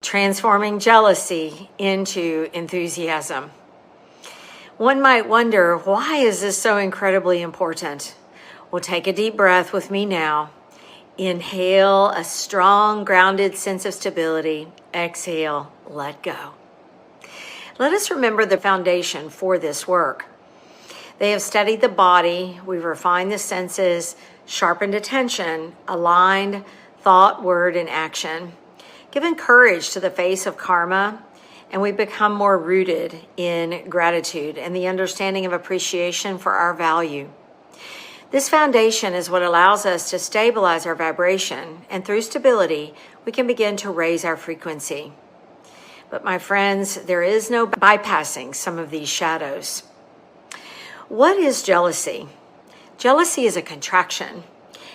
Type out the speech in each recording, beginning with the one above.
transforming jealousy into enthusiasm. One might wonder, why is this so incredibly important? Well, take a deep breath with me now. Inhale a strong, grounded sense of stability. Exhale, let go. Let us remember the foundation for this work. They have studied the body, we've refined the senses, sharpened attention, aligned thought, word, and action, given courage to the face of karma, and we become more rooted in gratitude and the understanding of appreciation for our value. This foundation is what allows us to stabilize our vibration, and through stability, we can begin to raise our frequency. But my friends, there is no bypassing some of these shadows. What is jealousy? Jealousy is a contraction.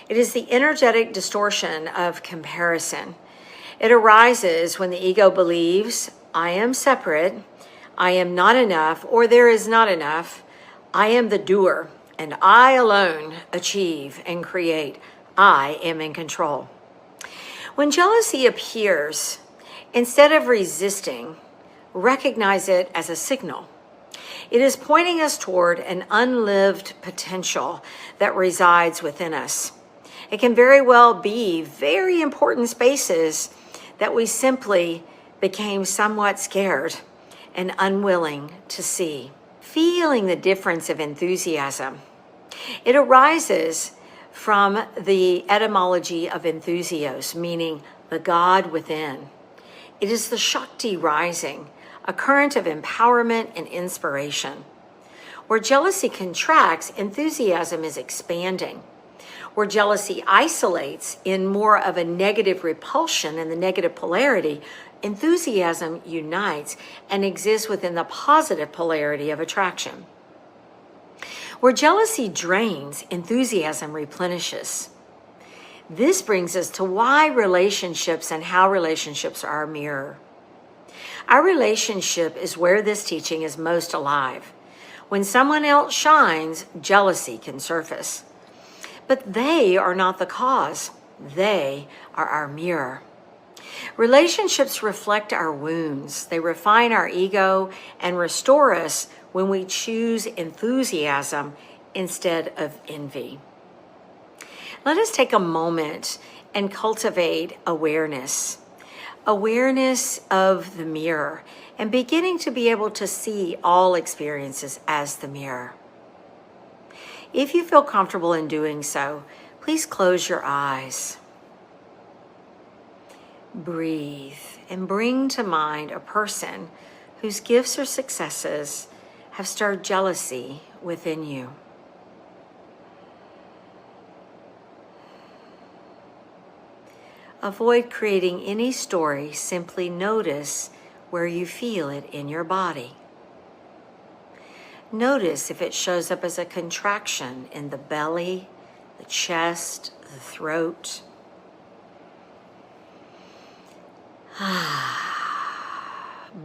It is the energetic distortion of comparison. It arises when the ego believes, I am separate, I am not enough, or there is not enough. I am the doer, and I alone achieve and create. I am in control. When jealousy appears, instead of resisting, recognize it as a signal. It is pointing us toward an unlived potential that resides within us. It can very well be very important spaces that we simply became somewhat scared and unwilling to see. Feeling the difference of enthusiasm. It arises from the etymology of enthusios, meaning the God within. It is the Shakti rising, a current of empowerment and inspiration. Where jealousy contracts, enthusiasm is expanding. Where jealousy isolates in more of a negative repulsion and the negative polarity, enthusiasm unites and exists within the positive polarity of attraction. Where jealousy drains, enthusiasm replenishes. This brings us to why relationships and how relationships are a mirror. Our relationship is where this teaching is most alive. When someone else shines, jealousy can surface. But they are not the cause. They are our mirror. Relationships reflect our wounds. They refine our ego and restore us when we choose enthusiasm instead of envy. Let us take a moment and cultivate awareness. Awareness of the mirror and beginning to be able to see all experiences as the mirror. If you feel comfortable in doing so, please close your eyes. Breathe and bring to mind a person whose gifts or successes have stirred jealousy within you. Avoid creating any story, simply notice where you feel it in your body. Notice if it shows up as a contraction in the belly, the chest, the throat.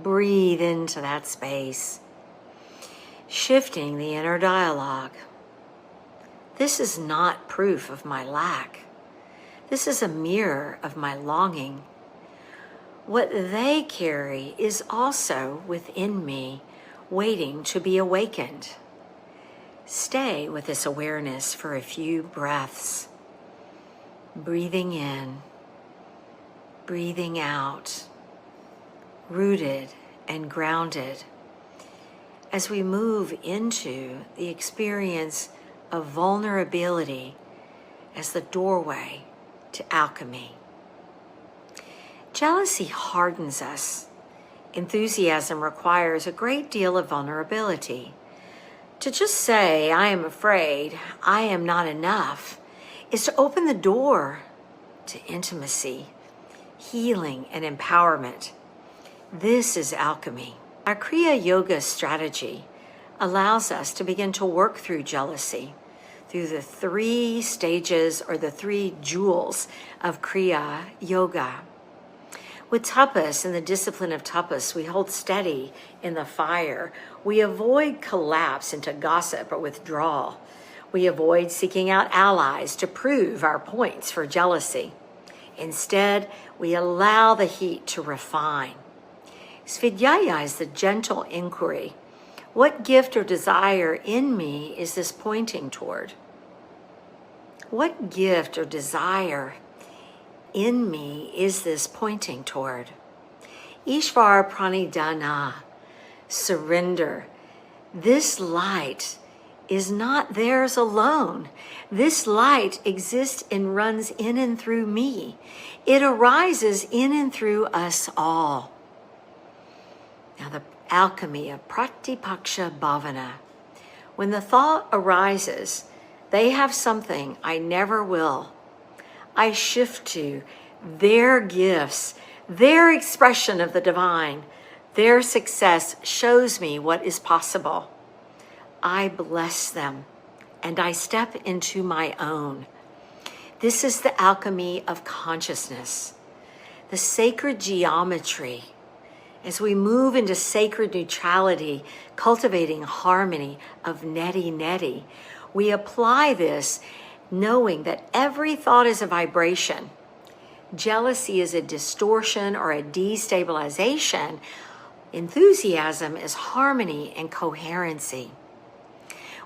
Breathe into that space, shifting the inner dialogue. This is not proof of my lack. This is a mirror of my longing. What they carry is also within me, waiting to be awakened. Stay with this awareness for a few breaths. Breathing in, breathing out, rooted and grounded as we move into the experience of vulnerability as the doorway to alchemy. Jealousy hardens us. Enthusiasm requires a great deal of vulnerability. To just say, I am afraid, I am not enough, is to open the door to intimacy, healing, and empowerment. This is alchemy. Our Kriya Yoga strategy allows us to begin to work through jealousy through the 3 stages or the 3 jewels of Kriya Yoga. With tapas and the discipline of tapas, we hold steady in the fire. We avoid collapse into gossip or withdrawal. We avoid seeking out allies to prove our points for jealousy. Instead, we allow the heat to refine. Svidhyaya is the gentle inquiry. What gift or desire in me is this pointing toward? What gift or desire in me is this pointing toward? Ishvara pranidhana, surrender. This light is not theirs alone. This light exists and runs in and through me. It arises in and through us all. Now the alchemy of pratipaksha bhavana. When the thought arises, they have something I never will. I shift to their gifts, their expression of the divine. Their success shows me what is possible. I bless them and I step into my own. This is the alchemy of consciousness, the sacred geometry. As we move into sacred neutrality, cultivating harmony of neti-neti, we apply this knowing that every thought is a vibration. Jealousy is a distortion or a destabilization. Enthusiasm is harmony and coherency.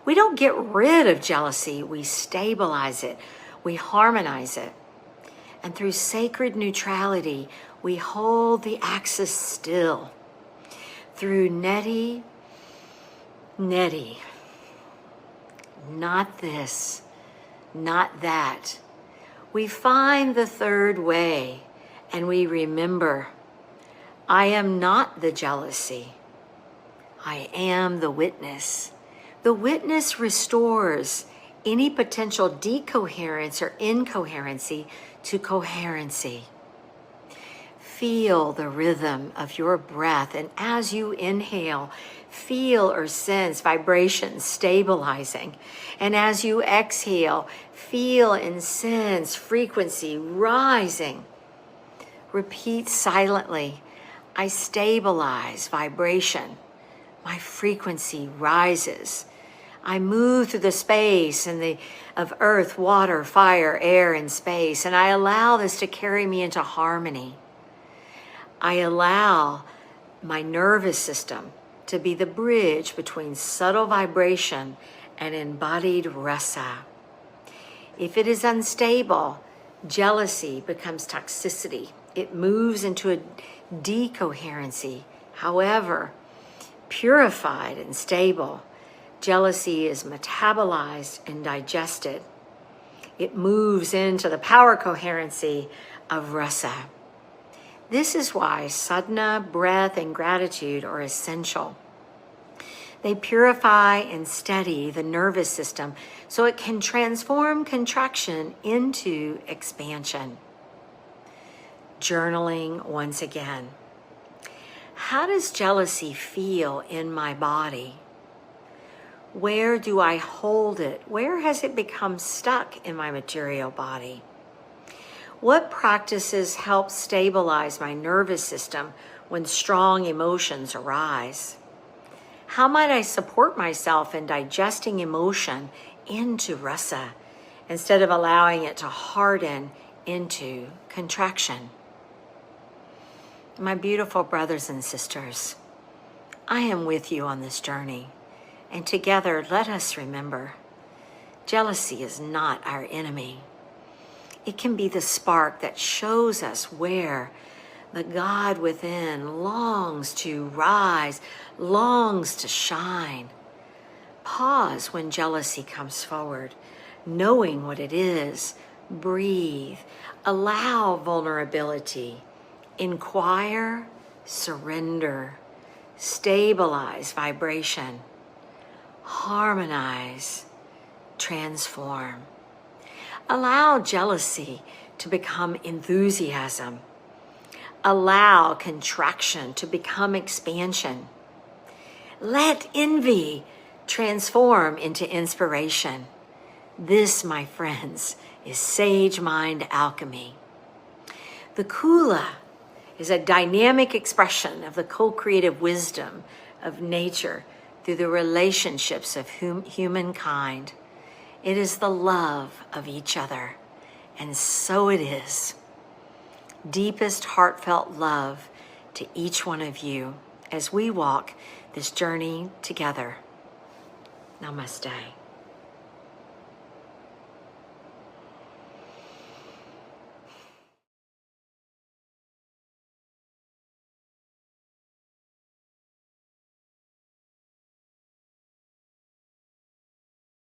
We don't get rid of jealousy, we stabilize it, we harmonize it. And through sacred neutrality, we hold the axis still. Through neti, not this, not that. We find the third way and we remember, I am not the jealousy. I am the witness. The witness restores any potential decoherence or incoherency to coherency. Feel the rhythm of your breath, and as you inhale, feel or sense vibrations stabilizing. And as you exhale, feel and sense frequency rising. Repeat silently, I stabilize vibration. My frequency rises. I move through the space of earth, water, fire, air, and space, and I allow this to carry me into harmony. I allow my nervous system to be the bridge between subtle vibration and embodied rasa. If it is unstable, jealousy becomes toxicity. It moves into a decoherency. However, purified and stable, jealousy is metabolized and digested. It moves into the power coherency of rasa. This is why sadhana, breath, and gratitude are essential. They purify and steady the nervous system so it can transform contraction into expansion. Journaling once again. How does jealousy feel in my body? Where do I hold it? Where has it become stuck in my material body? What practices help stabilize my nervous system when strong emotions arise? How might I support myself in digesting emotion into rasa instead of allowing it to harden into contraction? My beautiful brothers and sisters, I am with you on this journey, and together let us remember, jealousy is not our enemy. It can be the spark that shows us where the God within longs to rise, longs to shine. Pause when jealousy comes forward, knowing what it is. Breathe. Allow vulnerability. Inquire, surrender. Stabilize vibration. Harmonize. Transform. Allow jealousy to become enthusiasm. Allow contraction to become expansion. Let envy transform into inspiration. This, my friends, is sage mind alchemy. The kula is a dynamic expression of the co-creative wisdom of nature through the relationships of humankind. It is the love of each other, and so it is. deepest heartfelt love to each one of you as we walk this journey together. Namaste.